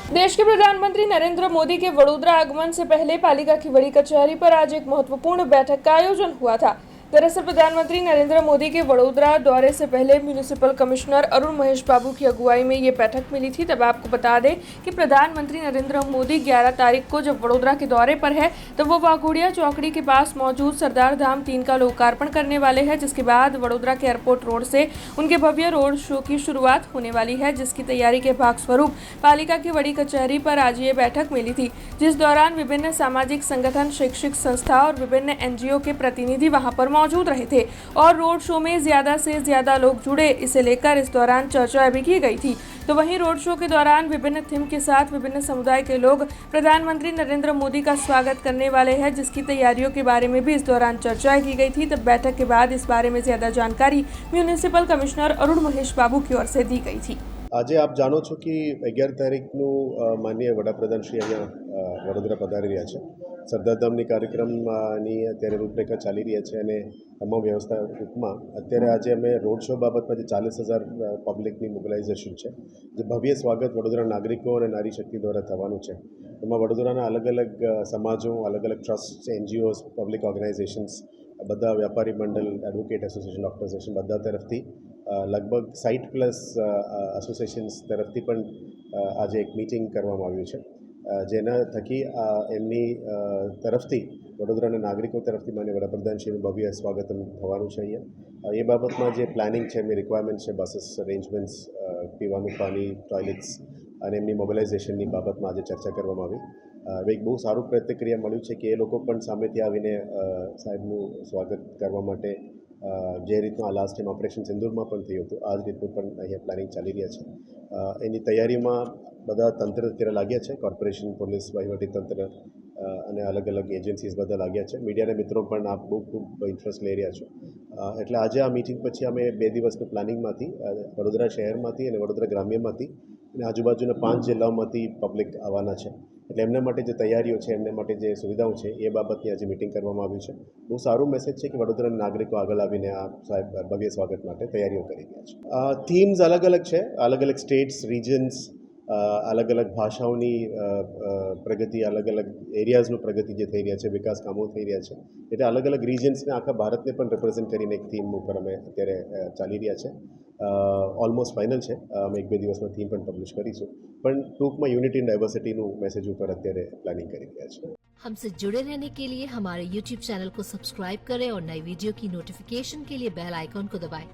देश के प्रधानमंत्री नरेंद्र मोदी के वडोदरा आगमन से पहले पालिका की बड़ी कचहरी पर आज एक महत्वपूर्ण बैठक का आयोजन हुआ था। दरअसल प्रधानमंत्री नरेंद्र मोदी के वडोदरा दौरे से पहले म्यूनिसिपल कमिश्नर अरुण महेश बाबू की अगुवाई में ये बैठक मिली थी। तब आपको बता दें कि प्रधानमंत्री नरेंद्र मोदी 11 तारीख को जब वडोदरा के दौरे पर है तब वो वाघोड़िया चौकड़ी के पास मौजूद सरदार धाम 3 का लोकार्पण करने वाले हैं, जिसके बाद वडोदरा के एयरपोर्ट रोड से उनके भव्य रोड शो की शुरुआत होने वाली है, जिसकी तैयारी के भाग स्वरूप पालिका की बड़ी कचहरी पर आज ये बैठक मिली थी, जिस दौरान विभिन्न सामाजिक संगठन, शैक्षिक संस्था और विभिन्न एनजीओ के प्रतिनिधि वहां पर मौजूद रहे थे और रोड शो में ज्यादा से ज्यादा लोग जुड़े, इसे लेकर इस दौरान चर्चा भी की गई थी। तो वहीं रोड शो के दौरान विभिन्न थीम के साथ विभिन्न समुदाय के लोग प्रधानमंत्री नरेंद्र मोदी का स्वागत करने वाले हैं, जिसकी तैयारियों के बारे में भी इस दौरान चर्चा की गई थी। तब बैठक के बाद इस बारे में ज्यादा जानकारी म्यूनिसिपल कमिश्नर अरुण महेश बाबू की ओर से दी गई थी। આજે આપ જાણો છો કે 11 તારીખનું માનનીય વડાપ્રધાન શ્રી અહીંયા વડોદરા પધારી રહ્યા છે। સરદારધામની કાર્યક્રમની અત્યારે રૂપરેખા ચાલી રહ્યા છે અને તમામ વ્યવસ્થા રૂપમાં અત્યારે આજે અમે રોડ શો બાબતમાં જે 40,000 પબ્લિકની મોબિલાઇઝેશન છે, જે ભવ્ય સ્વાગત વડોદરા નાગરિકો અને નારી શક્તિ દ્વારા થવાનું છે। એમાં વડોદરાના અલગ અલગ સમાજો, અલગ અલગ ટ્રસ્ટ, એનજીઓઝ, પબ્લિક ઓર્ગેનાઇઝેશન્સ, બધા વ્યાપારી મંડળ, એડવોકેટ એસોસિએશન, ડૉક્ટર એસોસિએશન બધા તરફથી લગભગ 60+ એસોસિએશન્સ તરફથી પણ આજે એક મીટિંગ કરવામાં આવ્યું છે, જેના થકી એમની તરફથી વડોદરાના નાગરિકો તરફથી માન્ય વડાપ્રધાનશ્રીનું ભવ્ય સ્વાગતમ થવાનું છે। અહીંયા એ બાબતમાં જે પ્લાનિંગ છે, એમની રિક્વાયરમેન્ટ છે, બસીસ અરેન્જમેન્ટ્સ, પીવાનું પાણી, ટોયલેટ્સ અને એમની મોબિલાઇઝેશનની બાબતમાં આજે ચર્ચા કરવામાં આવી। એક બહુ સારું પ્રતિક્રિયા મળ્યું છે કે એ લોકો પણ સામેથી આવીને સાહેબનું સ્વાગત કરવા માટે જે રીતનું આ લાસ્ટ ટાઈમ ઓપરેશન સિંદૂરમાં પણ થયું હતું, આ જ રીતનું પણ અહીંયા પ્લાનિંગ ચાલી રહ્યા છે। એની તૈયારીમાં બધા તંત્ર અત્યારે લાગ્યા છે, કોર્પોરેશન, પોલીસ, વહીવટીતંત્ર અને અલગ અલગ એજન્સીસ બધા લાગ્યા છે। મીડિયાના મિત્રો પણ આ બહુ ખૂબ ઇન્ટરેસ્ટ લઈ રહ્યા છો। એટલે આજે આ મિટિંગ પછી અમે 2 દિવસનું પ્લાનિંગમાંથી વડોદરા શહેરમાંથી અને વડોદરા ગ્રામ્યમાંથી અને આજુબાજુના 5 જિલ્લાઓમાંથી પબ્લિક આવવાના છે। એટલે એમના માટે જે તૈયારીઓ છે, એમના માટે જે સુવિધાઓ છે, એ બાબતની આજે મિટિંગ કરવામાં આવ્યું છે। બહુ સારું મેસેજ છે કે વડોદરાના નાગરિકો આગળ આવીને આ સાહેબ ભવ્ય સ્વાગત માટે તૈયારીઓ કરી રહ્યા છે। થીમ્સ અલગ અલગ છે, અલગ અલગ સ્ટેટ્સ, રિજન્સ, અલગ અલગ ભાષાઓની પ્રગતિ, અલગ અલગ એરિયાઝનું પ્રગતિ જે થઈ રહ્યા છે, વિકાસ કામો થઈ રહ્યા છે, એટલે અલગ અલગ રિજન્સને આખા ભારતને પણ રિપ્રેઝેન્ટ કરીને એક થીમ ઉપર અમે અત્યારે ચાલી રહ્યા છે। ઓલમોસ્ટ ફાઇનલ છે, અમે 1-2 દિવસમાં થીમ પણ પબ્લિશ કરીશું, પણ ટૂંકમાં યુનિટી એન્ડ ડાયવર્સિટીનું મેસેજ ઉપર અત્યારે પ્લાનિંગ કરી રહ્યા છે। हमसे जुड़े रहने के लिए हमारे YouTube चैनल को सब्सक्राइब करें और नई वीडियो की नोटिफिकेशन के लिए बेल आइकॉन को दबाएं।